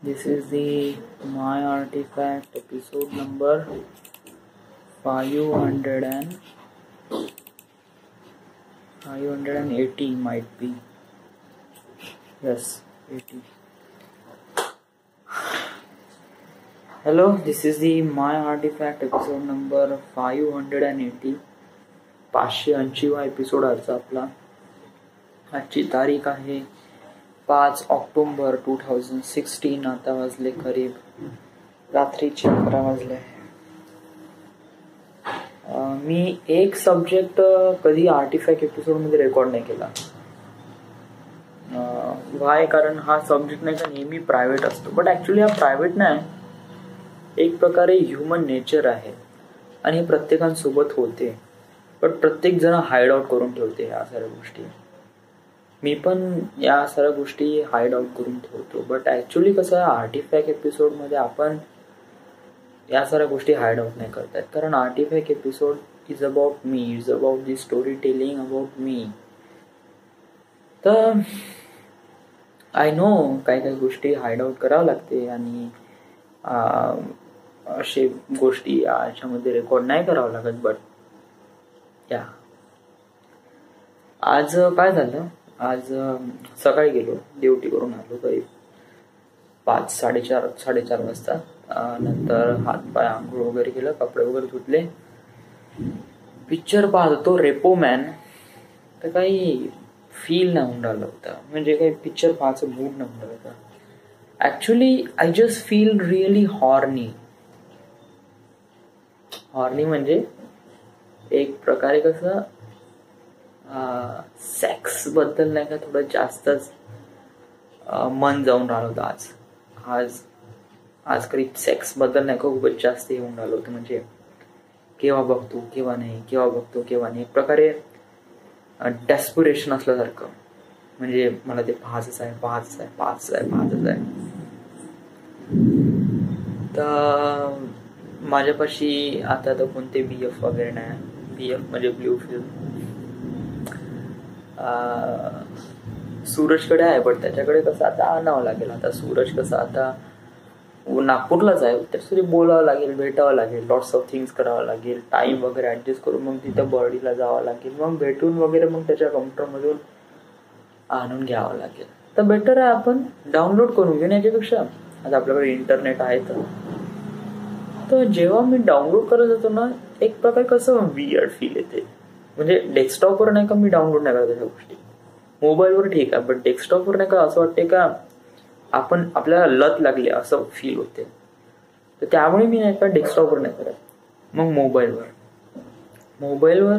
This is the My Artifact episode number 580 might be. Yes, 80. Hello, this is the My Artifact episode number 580. 580वा episode आजचा आपला. आजची तारीख आहे 5 October 2016. आता वाजले करीब रात्रीचे 11 वाजले. मी एक सब्जेक्ट कधी आर्टिफॅक्ट एपिसोड मध्ये रेकॉर्ड नाही केला. वाय? कारण हा सब्जेक्ट नाही का नेहमी प्रायव्हेट असतो. बट ऍक्च्युली हा प्रायव्हेट नाही, एक प्रकारे ह्युमन नेचर आहे आणि हे प्रत्येकांसोबत होते. पण प्रत्येक जण हाईड आउट करून ठेवते ह्या सर्व गोष्टी. मी पण या सर्व गोष्टी हाईड आउट करून ठेवतो. बट ऍक्च्युली कसं आहे, आर्टिफॅक्ट एपिसोड मध्ये आपण या सर्व गोष्टी हाईड आउट नाही करतायत. कारण artefact episode is about me, is about the story telling about me. तर आय नो काही काही गोष्टी हाईड आउट करावं लागते आणि असे गोष्टी याच्यामध्ये रेकॉर्ड नाही करावं लागत. बट या आज काय झालं, आज सकाळी गेलो, ड्युटी करून आलो करीब 5-4:30 वाजता. नंतर हातपाय आंघोळ वगैरे केलं, कपडे वगैरे धुतले, पिक्चर पाहत होतो रेपो मॅन. तर काही फील नाही होऊन राहिलं होतं, म्हणजे काही पिक्चर पाहायचं मूड नाही होऊन राहिलं होतं. Actually I just feel really horny म्हणजे एक प्रकारे कसं सेक्स बद्दल नाही का थोडं जास्तच मन जाऊन राहिलं होतं. आज करीब सेक्स बद्दल नाही का खूपच जास्त येऊन राहिलं होतं. म्हणजे केव्हा बघतो केव्हा नाही, केव्हा बघतो केव्हा नाही, एक प्रकारे डेस्पिरेशन असल्यासारखं. म्हणजे मला ते पाहायचंच आहे. तर माझ्यापाशी आता तर कोणते BF वगैरे नाही. BF म्हणजे ब्ल्यू फिल्म सूरजकडे आहे, पण त्याच्याकडे कसं आता आणावं लागेल. आता सूरज कसं आता नागपूरलाच आहे, त्याच्यासाठी बोलावं लागेल, भेटावं लागेल, लॉट्स ऑफ थिंग्स करावं लागेल, टाइम वगैरे ऍडजस्ट करून मग तिथं बर्डीला जावं लागेल, मग भेटून वगैरे मग त्याच्या कम्प्युटरमधून आणून घ्यावं लागेल. तर बेटर आहे आपण डाउनलोड करून घेऊन. याच्यापेक्षा आता आपल्याकडे इंटरनेट आहे. तर जेव्हा मी डाउनलोड करत होतो ना, एक प्रकारे कसं वियर्ड फील येते. म्हणजे डेस्कटॉपवर नाही का मी डाउनलोड नाही करत त्या गोष्टी, मोबाईलवर ठीक आहे, पण डेस्कटॉपवर नाही का असं वाटते का आपल्याला लत लागली असं फील होते. तर त्यामुळे मी नाही का डेस्कटॉपवर नाही करत. मग मोबाईलवर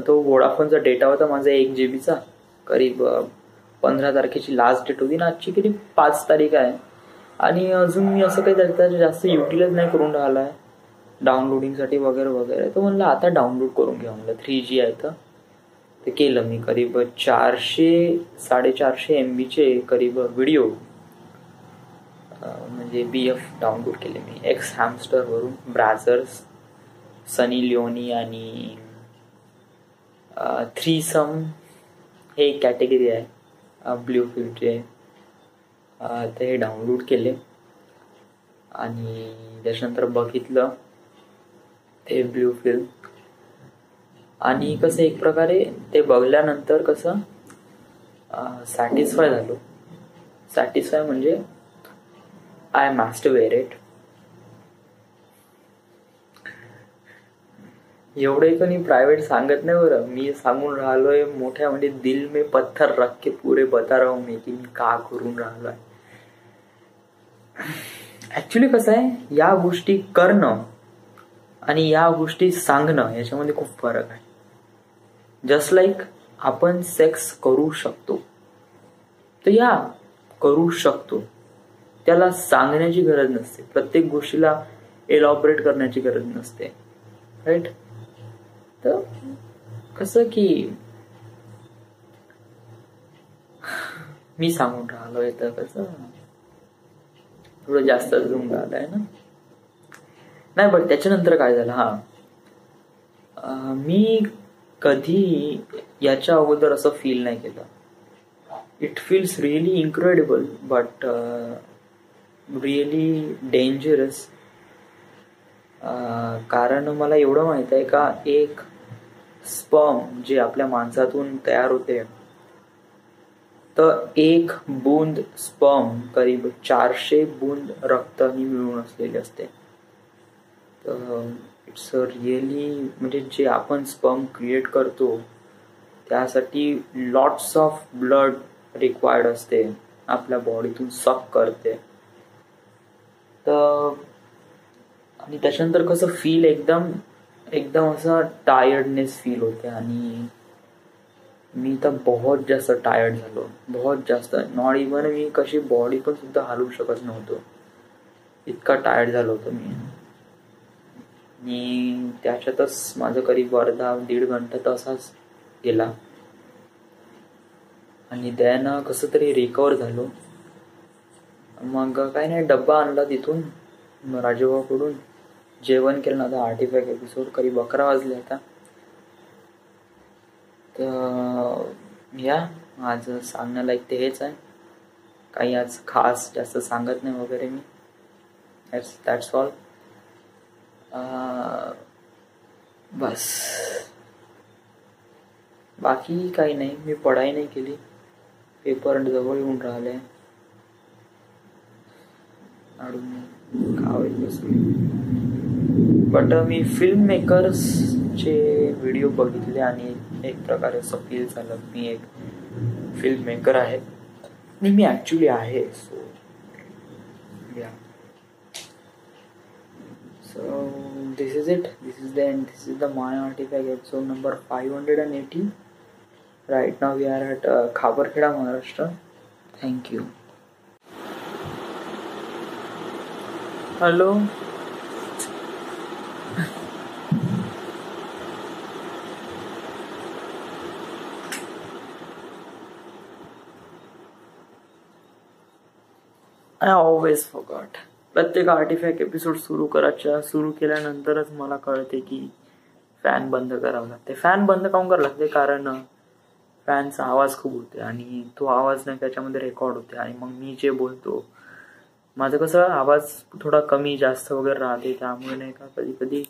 तो वोडाफोनचा डेटा होता माझा 1 GB चा. करीब 15 तारखेची लास्ट डेट होती ना, आजची किती 5 तारीख आहे. आणि अजून मी असं काही त्याचं जास्त युटिलाइज नाही करून राहिला आहे डाउनलोडिंगसाठी वगैरे वगैरे. तर म्हणलं आता डाउनलोड करून घ्या. म्हणलं 3G आहे तर ते केलं मी. करीब 400-450 MB करीब व्हिडिओ म्हणजे BF डाउनलोड केले मी एक्स हॅमस्टर वरून. ब्राझर्स, सनी लिओनी आणि थ्रीसम हे कॅटेगरी आहे ब्ल्यू फिल्मचे. तर हे डाउनलोड केले आणि त्याच्यानंतर बघितलं ते ब्ल्यू फिल्म. आणि कसं एक प्रकारे ते बघल्यानंतर कसं सॅटिस्फाय झालो. सॅटिस्फाय म्हणजे आय मास्टरबेट इट. एवढे कोणी प्रायव्हेट सांगत नाही बरं, मी सांगून राहिलोय मोठ्या. म्हणजे दिल में पत्थर रख के पुरे बता रहा हूं मी की मी का करून राहिलोय. ऍक्च्युली कसं आहे, या गोष्टी करणं आणि या गोष्टी सांगणं याच्यामध्ये खूप फरक आहे. जस्ट लाईक आपण सेक्स करू शकतो, तर या करू शकतो, त्याला सांगण्याची गरज नसते. प्रत्येक गोष्टीला एलॉबरेट करण्याची गरज नसते, राईट. तर कसं की मी सांगून राहिलोय तर कसं थोडं जास्त झूम राहिलंय ना. नाही, बट त्याच्यानंतर काय झालं, मी कधी याच्या अगोदर असं फील नाही केलं. It feels really incredible. But really dangerous. कारण मला एवढं माहित आहे का, एक स्पर्म जे आपल्या माणसातून तयार होते, तर एक बूंद स्पर्म करीब 400 बूंद रक्तानी मिळून असलेली असते. तर इट्स अ रिअली, म्हणजे जे आपण स्पर्म क्रिएट करतो त्यासाठी लॉट्स ऑफ ब्लड रिक्वायर्ड असते, आपल्या बॉडीतून सक करते. तर आणि त्याच्यानंतर कसं फील एकदम एकदम असं टायर्डनेस फील होते. आणि मी तर बहुत जास्त टायर्ड झालो, बहुत जास्त. नॉट इवन मी कशी बॉडी पण सुद्धा हलवू शकत नव्हतो, इतका टायर्ड झालो होतो मी. आणि त्याच्यातच माझं करीब अर्धा 1.5 घंटा तसाच गेला. आणि त्यानं कसं तरी रिकवर झालो. मग काय नाही, डब्बा आणला तिथून राजूभाऊकडून, जेवण केलं. आता आर्टिफॅक्ट एपिसोड करीब 11 वाजले आता. तर या आज सांगण्यालायक ते हेच आहे. काही आज खास जास्त सांगत नाही वगैरे मी. That's all. बस, बाकी काही नाही. मी पढाई नाही केली, पेपर जवळ येऊन राहिले. बट मी फिल्म मेकर्सचे व्हिडिओ बघितले आणि एक प्रकारे असं फील झालं मी एक फिल्म मेकर आहे. आणि मी ॲक्च्युली आहे. So this is it. This is the end. This is the My Artifact episode number 580. Right now we are at Khabarkheda, Maharashtra. Thank you. Hello. I always forgot. प्रत्येक artefact episode सुरू केल्यानंतरच मला कळते की fan बंद करावं लागते. Fan बंद काऊन करावं लागते, कारण फॅनचा आवाज खूप होते आणि तो आवाज नाही त्याच्यामध्ये रेकॉर्ड होते. आणि मग मी जे बोलतो, माझं कसं आवाज थोडा कमी जास्त वगैरे राहते, त्यामुळे नाही का कधी कधी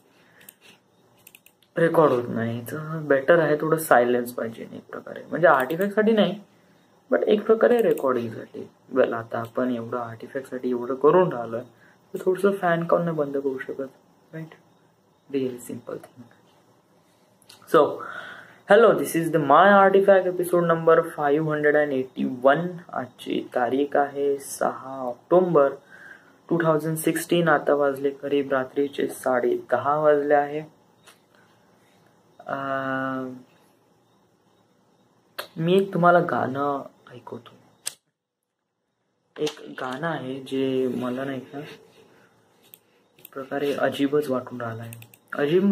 रेकॉर्ड होत नाही. तर बेटर आहे थोडं सायलेन्स पाहिजे एक प्रकारे, म्हणजे आर्टिफॅक्टसाठी नाही बट एक प्रकारे रेकॉर्डिंगसाठी. वेल, आता आपण एवढं आर्टिफॅक्टसाठी एवढं करून राहिलं तर थोडंसं फॅन काऊन नाही बंद करू शकत, right? Really simple thing. So hello, this is the my artifact episode number 581. आजची तारीख आहे 6 ऑक्टोबर 2016. आता वाजले करीब रात्रीचे 10:30 वाजले आहे. मी एक तुम्हाला गाणं ऐकवतो. एक गाणं आहे जे मला नाही का एक प्रकारे अजीबच वाटून राहिलं आहे. अजीब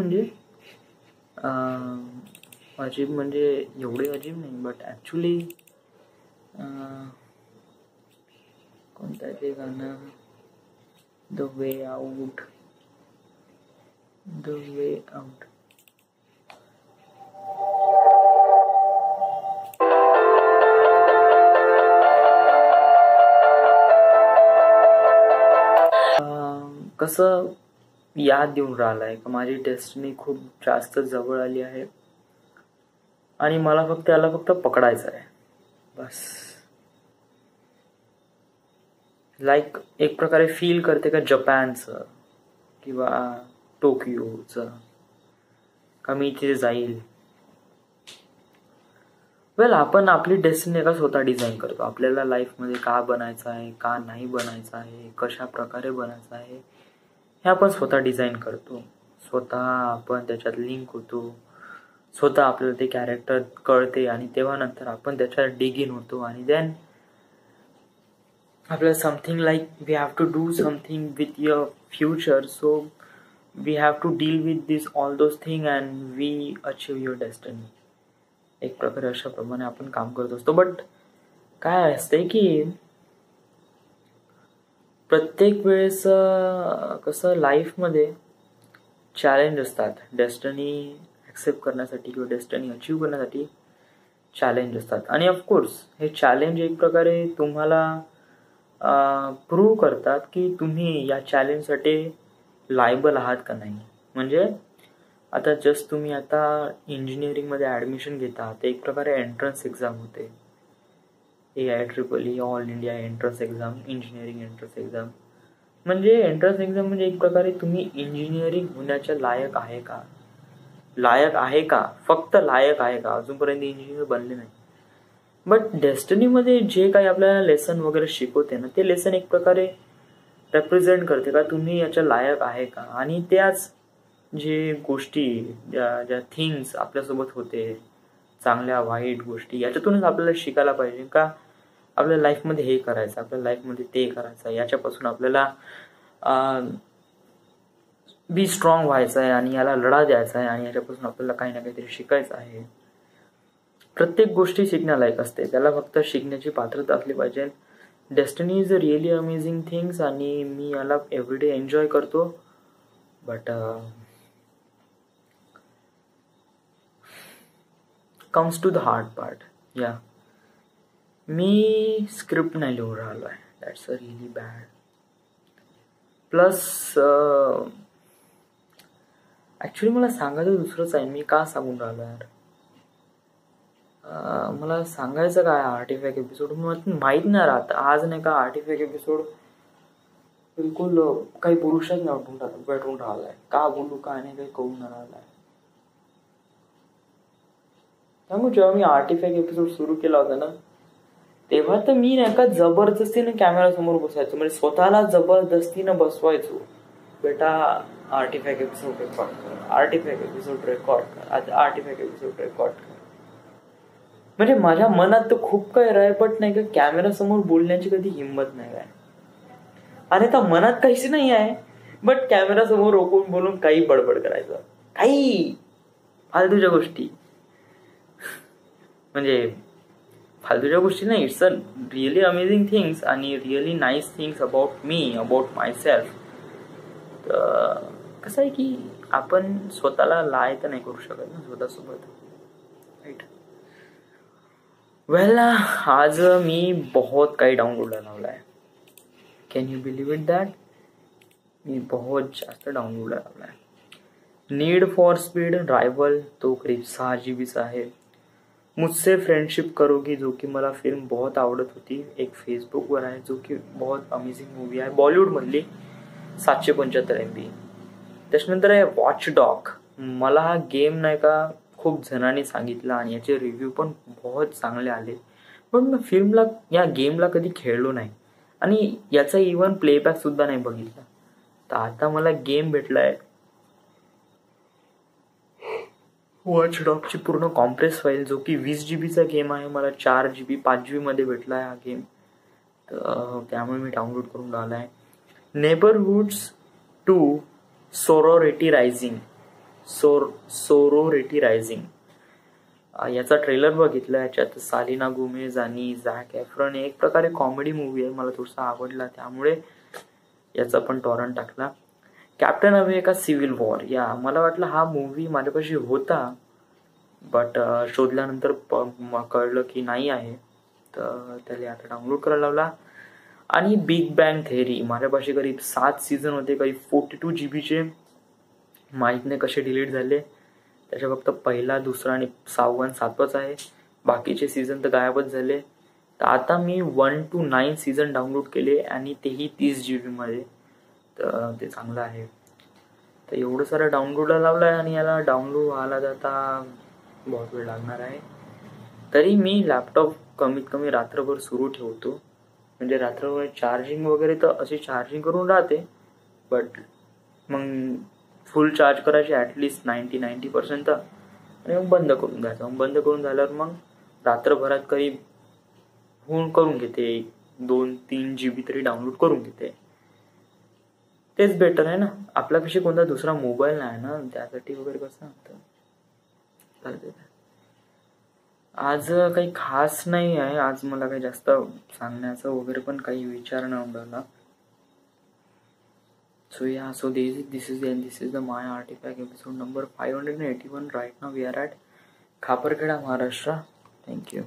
म्हणजे एवढे अजीब नाही, बट ॲक्च्युली कोणतं ते गाणं, द वे आउट. कसं याद देऊन राहिलाय का माझी डेस्टिनी खूप जास्त जवळ आली आहे आणि मला फक्त पकडायचं आहे बस. लाईक एक प्रकारे फील करते का जपानचं किंवा टोकियोचं का मी तिथे जाईल. वेल, आपण आपली डेस्टिनी का स्वतः डिझाईन करतो. आपल्याला लाईफमध्ये का बनायचं आहे, का नाही बनायचं आहे, कशा प्रकारे बनायचं आहे, हे आपण स्वतः डिझाईन करतो. स्वतः आपण त्याच्यात लिंक होतो, स्वतः आपल्याला ते कॅरेक्टर कळते आणि तेव्हा नंतर आपण त्याच्यात डिग इन होतो. आणि देन आपल्याला something like we have to do something with your future. So we have to deal with this all those thing and we achieve your destiny. एक प्रकारे अशा प्रमाणे आपण काम करत असतो. बट काय असते की प्रत्येक वेळेस कसं लाईफमध्ये चॅलेंज असतात. डेस्टिनी ॲक्सेप्ट करण्यासाठी किंवा डेस्टिनी अचीव करण्यासाठी चॅलेंज असतात. आणि ऑफकोर्स हे चॅलेंज एक प्रकारे तुम्हाला प्रूव्ह करतात की तुम्ही या चॅलेंजसाठी लायबल आहात का नाही. म्हणजे आता जस्ट तुम्ही आता इंजिनिअरिंगमध्ये ॲडमिशन घेता, ते एक प्रकारे एंट्रन्स एक्झाम होते. AIEEE all India entrance exam, engineering entrance exam. म्हणजे एंट्रन्स एक्झाम म्हणजे एक प्रकारे तुम्ही इंजिनिअरिंग होण्याच्या लायक आहे का, फक्त लायक आहे का. अजूनपर्यंत इंजिनियर बनले नाही. बट डेस्टिनीमध्ये जे काही आपल्याला लेसन वगैरे शिकवते ना, ते लेसन एक प्रकारे रेप्रेझेंट करते का तुम्ही याच्या लायक आहे का. आणि त्याच जे गोष्टी, ज्या थिंग्स आपल्यासोबत होते, चांगल्या वाईट गोष्टी, याच्यातूनच आपल्याला शिकायला पाहिजे का आपल्या लाईफमध्ये हे करायचं, आपल्या लाईफमध्ये ते करायचं. याच्यापासून आपल्याला बी स्ट्रॉंग व्हायचं आहे आणि याला लढा द्यायचा आहे आणि याच्यापासून आपल्याला काही ना काहीतरी शिकायचं आहे. प्रत्येक गोष्टी शिकण्यालायक असते, त्याला फक्त शिकण्याची पात्रता असली पाहिजे. Destiny is a really amazing things आणि मी याला एव्हरीडे एन्जॉय करतो. But comes to the hard part. मी स्क्रिप्ट नाही लिहून राहिलो आहे. That's a really bad. Plus actually मला सांगायचं दुसरंच आहे. मी का सांगून राहिलो यार, मला सांगायचं काय आर्टिफॅक्ट एपिसोड माहीत नाही राहत. आज नाही का आर्टिफॅक्ट एपिसोड बिलकुल काही पुरुषच नाही भेटून राहिलाय. का बोलू काय नाही काही कळून नाही राहिलाय. त्यामुळे जेव्हा मी आर्टिफॅक्ट एपिसोड सुरू केला होता ना, तेव्हा तर मी नाही का जबरदस्तीने कॅमेरा समोर बसायचो. म्हणजे स्वतःला जबरदस्तीनं बसवायचो. बेटा आर्टिफॅक्ट एपिसोड रेकॉर्ड कर, आर्टिफॅक्ट एपिसोड रेकॉर्ड कर, आर्टिफॅक्ट एपिसोड रेकॉर्ड कर. म्हणजे माझ्या मनात तर खूप काय राय, बट नाही का कॅमेरा समोर बोलण्याची कधी हिंमत नाही काय. आणि आता मनात काहीच नाही आहे, बट कॅमेरा समोर रोखून बोलून काही बडबड करायचं, काही फालतूच्या गोष्टी. म्हणजे फालतूच्या गोष्टी नाही, it's a really amazing things आणि really nice things about me, about myself. तर कसं आहे की आपण स्वतःला लाय तर नाही करू शकत ना स्वतःसोबत, राईट. वेल, आज मी बहुत काही डाउनलोड लावला आहे. Can you believe it that? मी बहुत जास्त डाउनलोड लावला आहे. नीड फॉर स्पीड रायवल, तो करीब 6 GB आहे. मुझसे फ्रेंडशिप करोगी, जो की मला फिल्म बहुत आवडत होती, एक फेसबुकवर आहे, जो की बहुत अमेझिंग मूवी आहे, बॉलिवूडमधली, 775 MB. त्याच्यानंतर आहे वॉच डॉग. मला हा गेम नाही का खूप जणांनी सांगितलं आणि याचे रिव्ह्यू पण बहुत चांगले आले, पण मी या गेमला कधी खेळलो नाही आणि याचा इव्हन प्लेबॅक सुद्धा नाही बघितला. तर आता मला गेम भेटलाय, वॉच डॉगची पूर्ण कॉम्प्रेस फाईल, जो की 20 GB गेम आहे. मला 4 GB 5 GB मध्ये भेटला आहे हा गेम. तर त्यामुळे मी डाउनलोड करून लावला आहे. Neighbourhoods 2 sorority rising. याचा ट्रेलर बघितला. याच्यात सालिना गोमेज आणि झॅक एफ्रन, एक प्रकारे कॉमेडी मूवी आहे, मला थोडासा आवडला, त्यामुळे याचा पण टॉरंट टाकला. कॅप्टन अमेरिका सिव्हिल वॉर, मला वाटलं हा मूवी माझ्यापाशी होता, बट शोधल्यानंतर कळलं की नाही आहे. तर त्याला आता डाउनलोड करायला लावला. आणि बिग बँग थेअरी, माझ्यापाशी करीब 7 सीझन होते, करीब 42 GB. माहीत नाही कसे डिलीट झाले. त्याच्या फक्त पहिला, दुसरा आणि 6वा आणि 7वाच आहे. बाकीचे सीझन तर गायबच झाले. तर आता मी 1 to 9 सीझन डाउनलोड केले आणि तेही 30 GB मध्ये. तर ते चांगलं आहे. तर एवढं सारं डाउनलोडला लावलं आहे आणि याला डाउनलोड व्हायला जाता बहुत वेळ लागणार आहे. तरी मी लॅपटॉप कमीत कमी रात्रभर सुरू ठेवतो. म्हणजे रात्रभर चार्जिंग वगैरे तर अशी चार्जिंग करून राहते, बट मग फुल चार्ज करायची ॲटलिस्ट 90% आणि मग बंद करून द्यायचं. बंद करून झाल्यावर मग रात्रभरात काही करून घेते, 2-3 GB तरी डाउनलोड करून घेते. तेच बेटर आहे ना. आपल्यापेक्षा कोणता दुसरा मोबाईल नाही ना, त्यासाठी वगैरे कसं चालते. आज काही खास नाही आहे. आज मला काही जास्त सांगण्याचं वगैरे पण काही विचार नाही उडाला. So this is the my artifact episode number 581. Right now we are at Khaparkheda, Maharashtra. Thank you.